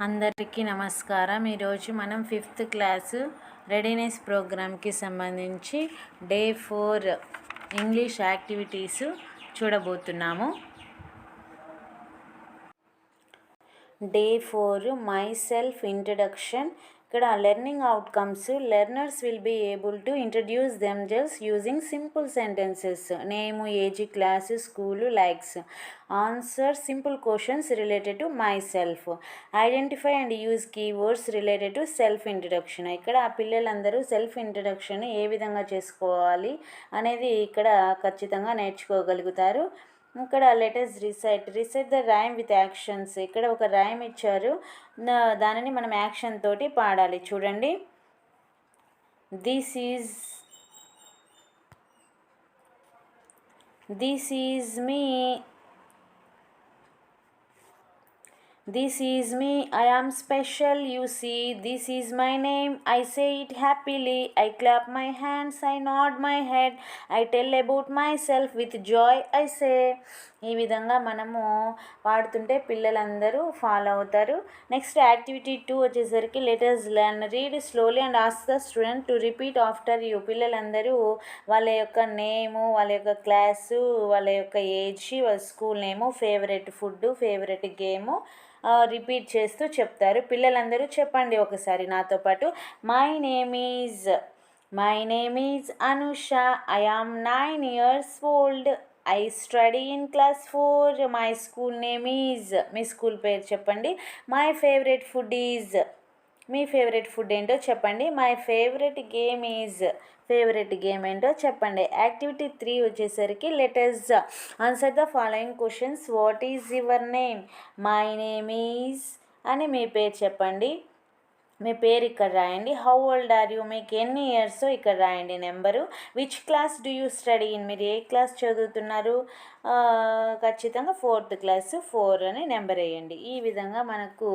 అందరికీ నమస్కారం. ఈరోజు మనం 5th క్లాసు రెడీనెస్ ప్రోగ్రామ్కి సంబంధించి డే 4 ఇంగ్లీష్ యాక్టివిటీస్ చూడబోతున్నాము. Day 4 myself introduction. ఇక్కడ learning outcomes. Learners will be able to introduce themselves using simple sentences. Name, age, class, school, likes. Answer simple questions related to myself. Identify and use keywords related to self introduction. ఇక్కడ ఆ పిల్లలందరూ self introduction ఏ విధంగా చేసుకోవాలి అనేది ఇక్కడ ఖచ్చితంగా నేర్చుకోగలుగుతారు. ఇక్కడ letters recite the rhyme with actions. ఇక్కడ ఒక రైమ్ ఇచ్చారు, దానిని మనం యాక్షన్ తోటి పాడాలి. చూడండి. This is me. This is me, I am special, you see. This is my name, I say it happily. I clap my hands, I nod my head. I tell about myself with joy, I say. ఈ విధంగా మనము పాడుతుంటే పిల్లలందరూ follow అవుతారు. Next activity 2 వచ్చేసరికి letters learn. Read slowly and ask the student to repeat after you. పిల్లలందరూ వాళ్ళ యొక్క నేము, వాళ్ళ యొక్క క్లాసు, వాళ్ళ యొక్క ఏజ్, వాళ్ళ school name, favourite food, favourite game repeat చేస్తూ చెప్తారు. పిల్లలందరూ చెప్పండి ఒకసారి నాతో పాటు. My name is Anusha. I am 9 years old. I study in class 4. My school name is. మీ స్కూల్ పేరు చెప్పండి. My favourite food is. మీ ఫేవరెట్ ఫుడ్ ఏంటో చెప్పండి. My favourite game is. Favourite game ఏంటో చెప్పండి. యాక్టివిటీ 3 వచ్చేసరికి letters answer the following questions. What is your name? My name is అని మీ పేరు చెప్పండి. మీ పేరు ఇక్కడ రాయండి. How old are you? మీకు ఎన్ని ఇయర్స్ ఇక్కడ రాయండి number. Which class do you study in? మీరు ఏ క్లాస్ చదువుతున్నారు? ఖచ్చితంగా 4th క్లాస్ 4 అని నెంబర్ వేయండి. ఈ విధంగా మనకు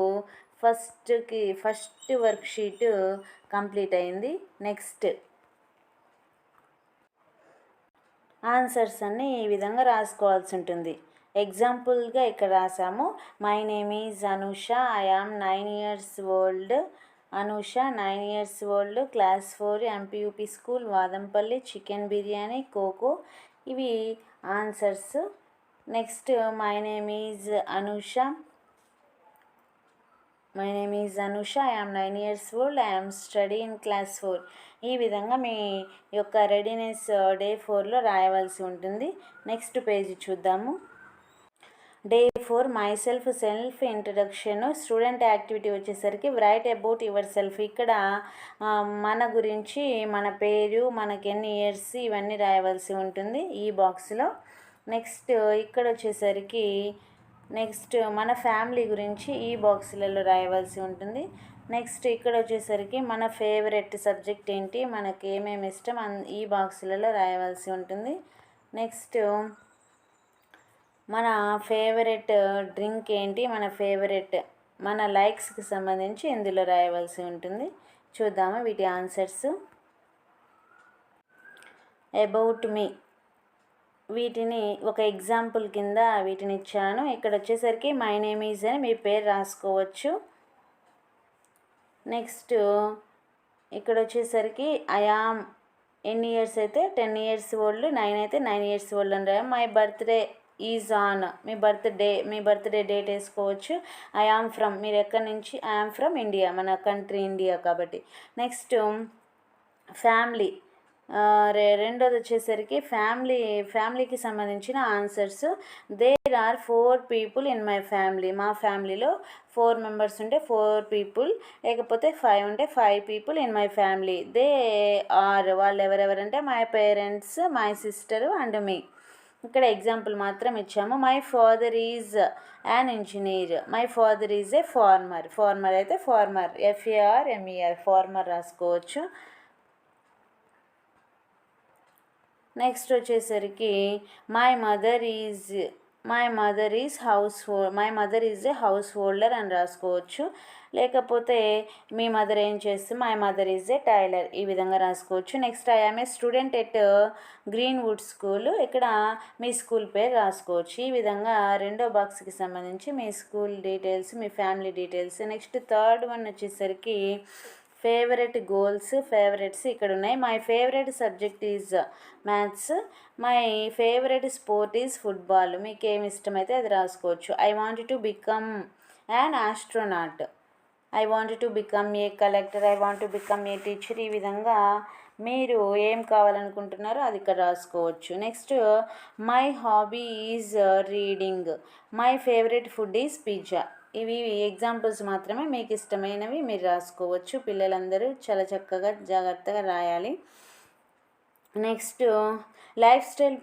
ఫస్ట్ వర్క్షీట్ కంప్లీట్ అయింది. నెక్స్ట్ ఆన్సర్స్ అన్నీ ఈ విధంగా రాసుకోవాల్సి ఉంటుంది. ఎగ్జాంపుల్గా ఇక్కడ రాసాము. My name is Anusha. I am 9 years old. Anusha 9 years old. Class 4 MPUP school Vadampalli. Chicken biryani, cocoa. ఇవి answers. Next my name is Anusha. My name is Anusha. I am 9 years old. I am study in class 4. ఈ విధంగా మీ యొక్క readiness day 4లో రాయవలసి ఉంటుంది. Next page చూద్దాము. Day 4 myself introduction. Student activity వచ్చేసరికి write about your self. ఇక్కడ మన గురించి, మన పేరు, మనకి ఎన్ని ఇయర్స్, ఇవన్నీ రాయవలసి ఉంటుంది ఈ బాక్స్లో. నెక్స్ట్ ఇక్కడ వచ్చేసరికి మన ఫ్యామిలీ గురించి ఈ బాక్సులలో రాయవలసి ఉంటుంది. నెక్స్ట్ ఇక్కడ వచ్చేసరికి మన ఫేవరెట్ సబ్జెక్ట్ ఏంటి, మనకి ఏమేమి ఇష్టం ఈ బాక్సులలో రాయవలసి ఉంటుంది. నెక్స్ట్ మన ఫేవరెట్ డ్రింక్ ఏంటి, మన లైక్స్కి సంబంధించి ఇందులో రాయవలసి ఉంటుంది. చూద్దాము వీటి ఆన్సర్స్. అబౌట్ మీ, వీటిని ఒక ఎగ్జాంపుల్ కింద వీటిని ఇచ్చాను. ఇక్కడ వచ్చేసరికి మై నేమ్ ఈజ్ అని మీ పేరు రాసుకోవచ్చు. నెక్స్ట్ ఇక్కడ వచ్చేసరికి ఐ ఆమ్ ఎన్ని ఇయర్స్ అయితే 10 years old, 9 అయితే 9 years old అని రాయాలి. My birthday is on. మీ బర్త్డే డేట్ వేసుకోవచ్చు. ఐ ఆమ్ ఫ్రమ్, మీరు ఎక్కడి నుంచి? ఐ ఆమ్ ఫ్రమ్ ఇండియా, మన కంట్రీ ఇండియా కాబట్టి. Next family. రెండోది వచ్చేసరికి ఫ్యామిలీకి సంబంధించిన answers. There are 4 people in my family. మా ఫ్యామిలీలో 4 members ఉంటే 4 people, లేకపోతే 5 ఉంటే 5 people in my family. They are, వాళ్ళు ఎవరెవరంటే my parents, my sister and me. ఇక్కడ ఎగ్జాంపుల్ మాత్రం ఇచ్చాము. My father is an engineer. My father is a farmer అయితే ఫార్మర్, FARMER, ఫార్మర్ రాసుకోవచ్చు. నెక్స్ట్ వచ్చేసరికి my mother is my mother is a householder అని రాసుకోవచ్చు. లేకపోతే మీ మదర్ ఏం చేస్తే my mother is a tailor, ఈ విధంగా రాసుకోవచ్చు. Next I am a student at Greenwood school, ఇక్కడ మీ స్కూల్ పేరు రాసుకోవచ్చు. ఈ విధంగా రెండో బాక్స్కి సంబంధించి మీ స్కూల్ డీటెయిల్స్, మీ family details. Next third one వచ్చేసరికి ఫేవరెట్ గోల్స్, ఫేవరెట్స్ ఇక్కడ ఉన్నాయి. My favourite subject is maths, my favourite sport is football, మీకు ఏమి ఇష్టమైతే అది రాసుకోవచ్చు. I want to become an astronaut, I want to become a collector, I want to become a teacher, ఈ విధంగా మీరు ఏం కావాలనుకుంటున్నారో అది ఇక్కడ రాసుకోవచ్చు. Next my hobby is reading, my favourite food is pizza. ఇవి ఎగ్జాంపుల్స్ మాత్రమే, మీకు ఇష్టమైనవి మీరు రాసుకోవచ్చు. పిల్లలందరూ చాలా చక్కగా జాగ్రత్తగా రాయాలి. నెక్స్ట్ లైఫ్ స్టైల్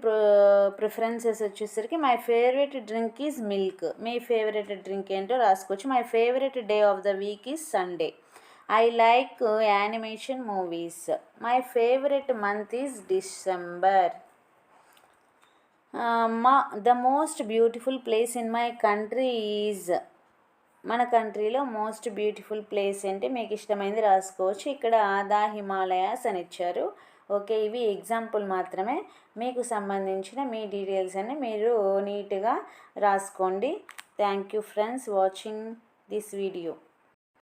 ప్రిఫరెన్సెస్ వచ్చేసరికి my favourite drink is milk, me favourite drink ఏంటో రాసుకోవచ్చు. My favourite day of the week is Sunday, I like animation movies, my favourite month is December. The most beautiful place in my country is, మన కంట్రీలో most beautiful place అంటే మీకు ఇష్టమైనది రాసుకోవచ్చు. ఇక్కడ the Himalayas అని ఇచ్చారు. ఓకే, ఇవి ఎగ్జాంపుల్ మాత్రమే. మీకు సంబంధించిన మీ డీటెయిల్స్ అన్ని మీరు నీట్గా రాసుకోండి. Thank you friends watching this video.